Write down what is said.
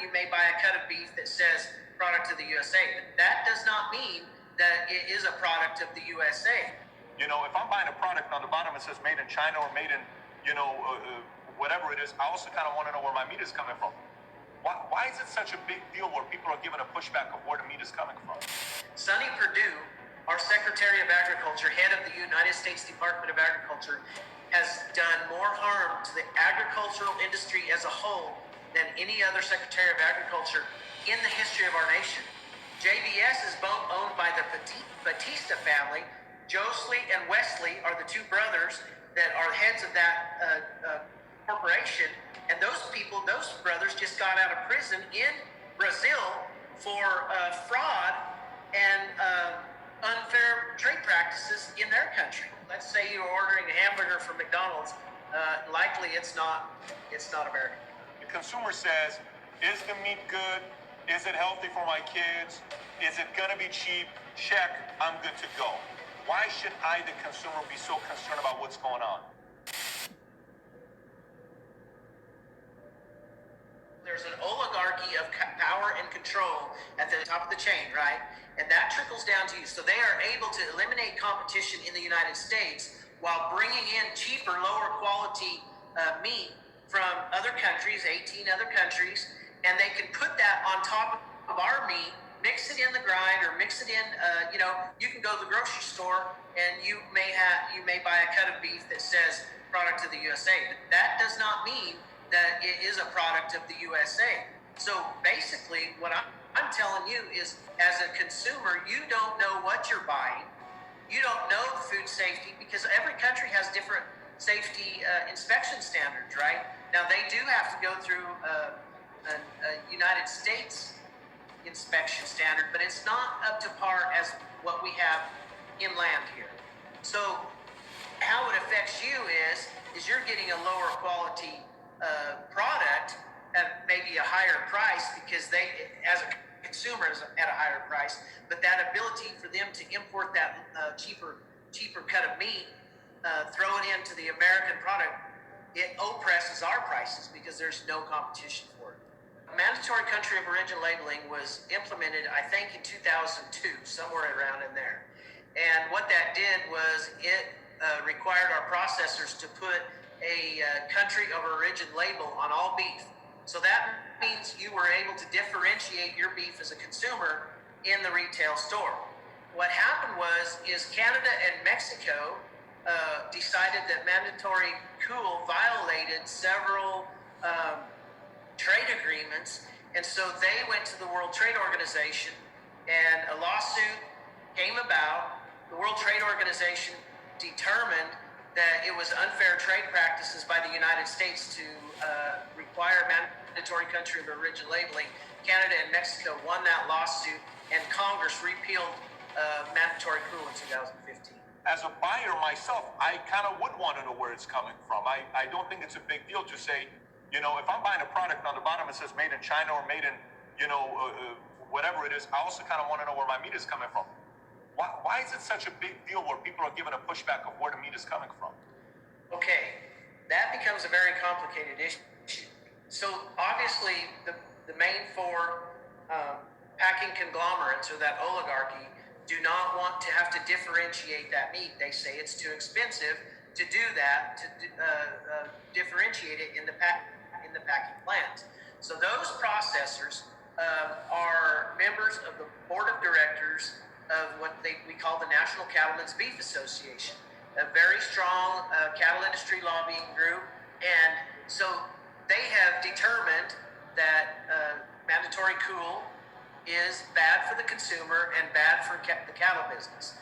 You may buy a cut of beef that says product of the USA, but that does not mean that it is a product of the USA. If I'm buying a product on the bottom it says made in China or made in, whatever it is, I also kind of want to know where my meat is coming from. Why is it such a big deal where people are giving a pushback of where the meat is coming from? Sonny Perdue, our Secretary of Agriculture, head of the United States Department of Agriculture, has done more harm to the agricultural industry as a whole than any other Secretary of Agriculture in the history of our nation. JBS is both owned by the Batista family. Josley and Wesley are the two brothers that are heads of that corporation. And those brothers just got out of prison in Brazil for fraud and unfair trade practices in their country. Let's say you're ordering a hamburger from McDonald's. Likely it's not American. The consumer says, is the meat good? Is it healthy for my kids? Is it gonna be cheap? Check, I'm good to go. Why should I, the consumer, be so concerned about what's going on? There's an oligarchy of power and control at the top of the chain, right? And that trickles down to you. So they are able to eliminate competition in the United States while bringing in cheaper, lower quality meat from other countries, 18 other countries, and they can put that on top of our meat, mix it in the grind or mix it in, you can go to the grocery store and you may buy a cut of beef that says product of the USA. But that does not mean that it is a product of the USA. So basically what I'm telling you is, as a consumer, you don't know what you're buying. You don't know the food safety because every country has different safety inspection standards, right? Now they do have to go through a United States inspection standard, but it's not up to par as what we have inland here. So how it affects you is you're getting a lower quality product at maybe a higher price because they, as a consumer, is at a higher price, but that ability for them to import that cheaper cut of meat, throw it into the American product, it oppresses our prices because there's no competition for it. Mandatory country of origin labeling was implemented, I think, in 2002, somewhere around in there. And what that did was it required our processors to put a country of origin label on all beef. So that means you were able to differentiate your beef as a consumer in the retail store. What happened is Canada and Mexico decided that mandatory COOL violated several trade agreements, and so they went to the World Trade Organization and a lawsuit came about. The World Trade Organization determined that it was unfair trade practices by the United States to require mandatory country of origin labeling. Canada and Mexico won that lawsuit, and Congress repealed mandatory COOL in 2015. As a buyer myself, I kind of would want to know where it's coming from. I don't think it's a big deal to say, if I'm buying a product on the bottom it says made in China or made in, whatever it is, I also kind of want to know where my meat is coming from. Why is it such a big deal where people are giving a pushback of where the meat is coming from? Okay, that becomes a very complicated issue. So obviously the main four packing conglomerates or that oligarchy do not want to have to differentiate that meat. They say it's too expensive to do that, to differentiate it in the packing plants. So those processors are members of the board of directors of what we call the National Cattlemen's Beef Association, a very strong cattle industry lobbying group. And so they have determined that mandatory COOL is bad for the consumer and bad for the cattle business.